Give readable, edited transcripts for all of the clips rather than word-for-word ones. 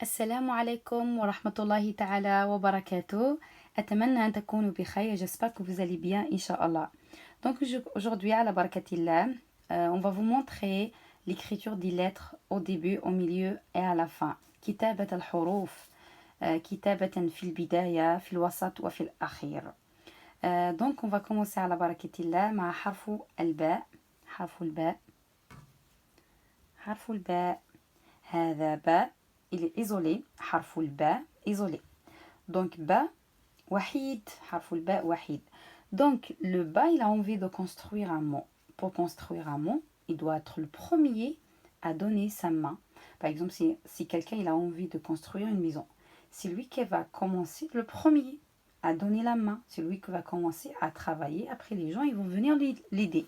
السلام عليكم ورحمة الله تعالى وبركاته. أتمنى أن تكونوا بخير. J'espère que vous allez bien, Inch'Allah. Donc aujourd'hui, à la barakatillah, on va vous montrer l'écriture des lettres au début, au milieu et à la fin. كتابة الحروف كتابة في البداية في الوسط وفي الأخير. Donc on va commencer على barakatillah مع حرف الباء. حرف الباء. حرف الباء. هذا باء. Il est isolé. حرف الباء isolé. Donc ba wahid. حرف الباء وحيد. Donc le ba il a envie de construire un mot. Pour construire un mot, il doit être le premier à donner sa main. Par exemple, si quelqu'un il a envie de construire une maison, c'est lui qui va commencer le premier à donner la main. C'est lui qui va commencer à travailler. Après, les gens ils vont venir l'aider.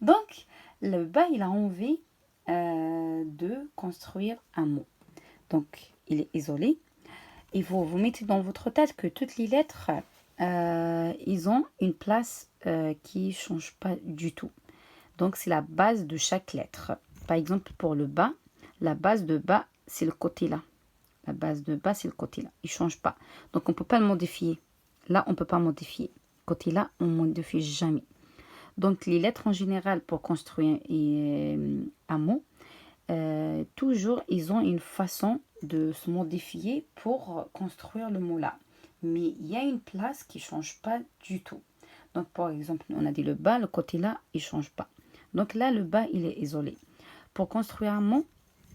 Donc le ba il a envie de construire un mot. Donc, il est isolé. Et vous mettez dans votre tête que toutes les lettres, ils ont une place qui ne change pas du tout. Donc, c'est la base de chaque lettre. Par exemple, pour le bas, la base de bas, c'est le côté là. La base de bas, c'est le côté là. Il ne change pas. Donc, on ne peut pas le modifier. Là, on ne peut pas modifier. Côté là, on ne modifie jamais. Donc, les lettres en général, pour construire un mot, toujours ils ont une façon de se modifier pour construire le mot là, mais il y a une place qui change pas du tout. Donc par exemple on a dit le bas, le côté là il change pas, donc là le bas il est isolé. Pour construire un mot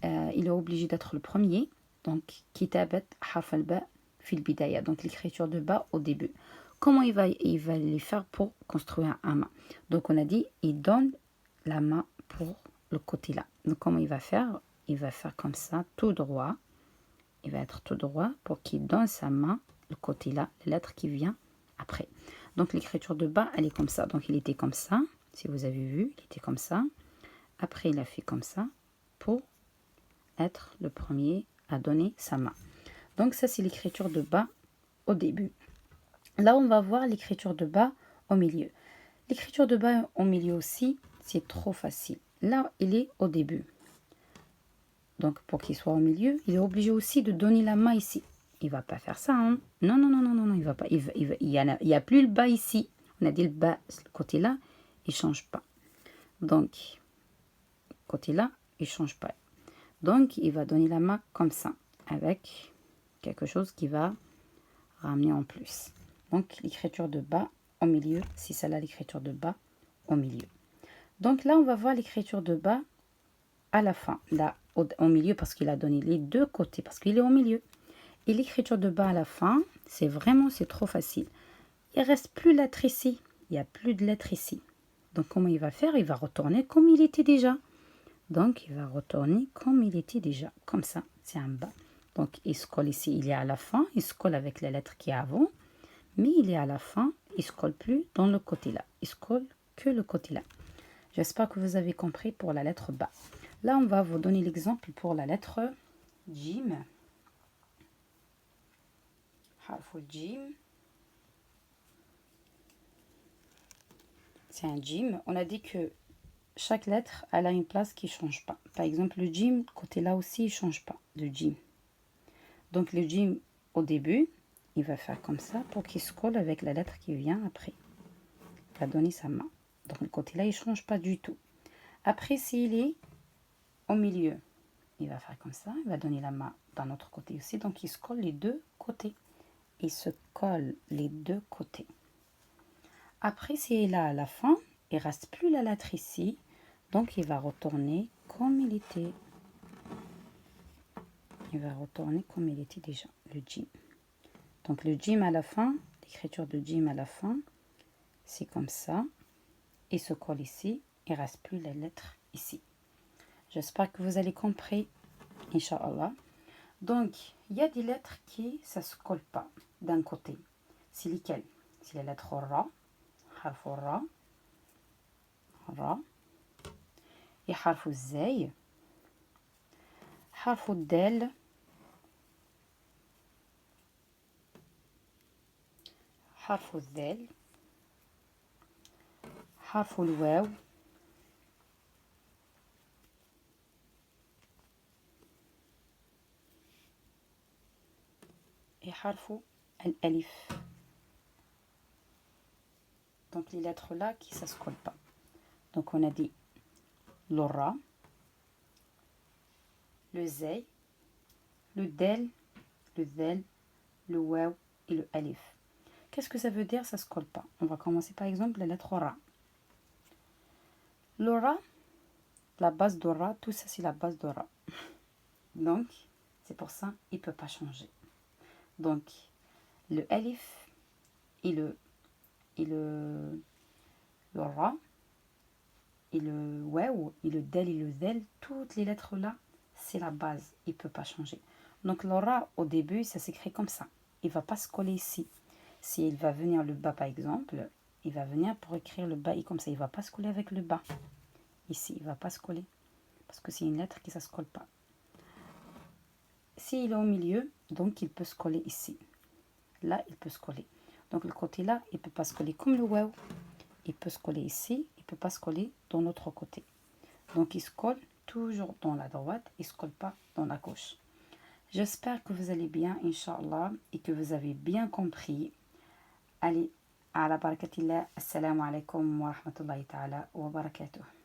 il est obligé d'être le premier, donc kitabat harf al-ba fi al-bidaya, donc l'écriture de bas au début. Comment il va les faire pour construire un main? Donc on a dit il donne la main pour le côté là. Donc comment il va faire? Il va faire comme ça, tout droit. Il va être tout droit pour qu'il donne sa main, le côté là, la lettre qui vient après. Donc l'écriture de bas, elle est comme ça. Donc il était comme ça, si vous avez vu, il était comme ça. Après il a fait comme ça pour être le premier à donner sa main. Donc ça c'est l'écriture de bas au début. Là on va voir l'écriture de bas au milieu. L'écriture de bas au milieu aussi, c'est trop facile. Là, il est au début. Donc, pour qu'il soit au milieu, il est obligé aussi de donner la main ici. Il ne va pas faire ça, hein. Non, non, non, non, non, non, il va pas. Il y a plus le bas ici. On a dit le bas, ce côté-là, il ne change pas. Donc, côté là, il ne change pas. Donc, il va donner la main comme ça, avec quelque chose qui va ramener en plus. Donc, l'écriture de bas au milieu, c'est celle-là l'écriture de bas au milieu. Donc là, on va voir l'écriture de bas à la fin, là, au milieu, parce qu'il a donné les deux côtés, parce qu'il est au milieu. Et l'écriture de bas à la fin, c'est trop facile. Il ne reste plus de lettres ici. Il n'y a plus de lettres ici. Donc, comment il va faire? Il va retourner comme il était déjà. Donc, il va retourner comme il était déjà. Comme ça, c'est un bas. Donc, il se colle ici, il est à la fin. Il se colle avec la lettre qui est avant. Mais il est à la fin. Il ne se colle plus dans le côté là. Il se colle que le côté là. J'espère que vous avez compris pour la lettre bas. Là, on va vous donner l'exemple pour la lettre Jim. Harf Jim. C'est un Jim. On a dit que chaque lettre, elle a une place qui ne change pas. Par exemple, le Jim, côté là aussi, il ne change pas, le Jim. Donc, le Jim, au début, il va faire comme ça pour qu'il se colle avec la lettre qui vient après. Il va donner sa main. Donc, le côté là, il ne change pas du tout. Après, s'il est au milieu, il va faire comme ça. Il va donner la main d'un autre côté aussi. Donc, il se colle les deux côtés. Il se colle les deux côtés. Après, s'il est là à la fin, il ne reste plus la lettre ici. Donc, il va retourner comme il était. Il va retourner comme il était déjà, le Jim. Donc, le Jim à la fin, l'écriture de Jim à la fin, c'est comme ça. Il se colle ici. Il ne reste plus la lettre ici. J'espère que vous avez compris, Inch'Allah. Donc, il y a des lettres qui, ça ne se colle pas d'un côté. C'est lesquelles? C'est la lettre Ra, harf Ra, Ra, et harf Zay, harf Del, harf Del, harf Waw, في حرف الألف. Donc les lettres là qui ça se colle pas. Donc on a dit le ra, le zay, le del, le zel, le waw et le alif. Qu'est-ce que ça veut dire ça se colle pas? On va commencer par exemple la lettre ra. Le ra, la base de ra, tout ça c'est la base de ra. Donc c'est pour ça il ne peut pas changer. Donc le alif et le ra et le waw et le del et le zel, toutes les lettres là c'est la base, il ne peut pas changer. Donc le ra au début ça s'écrit comme ça, il ne va pas se coller ici. Si il va venir le bas par exemple, il va venir pour écrire le bas et comme ça il ne va pas se coller avec le bas. Ici il ne va pas se coller parce que c'est une lettre qui ne se colle pas. S'il est au milieu, donc il peut se coller ici. Là il peut se coller. Donc le côté là il ne peut pas se coller comme le waw. Il peut se coller ici, il ne peut pas se coller dans l'autre côté. Donc il se colle toujours dans la droite, il ne se colle pas dans la gauche. J'espère que vous allez bien, Inch'Allah, et que vous avez bien compris. Allez, ala barakatillah, assalamu alaikum wa rahmatullahi ta'ala wa barakatuh.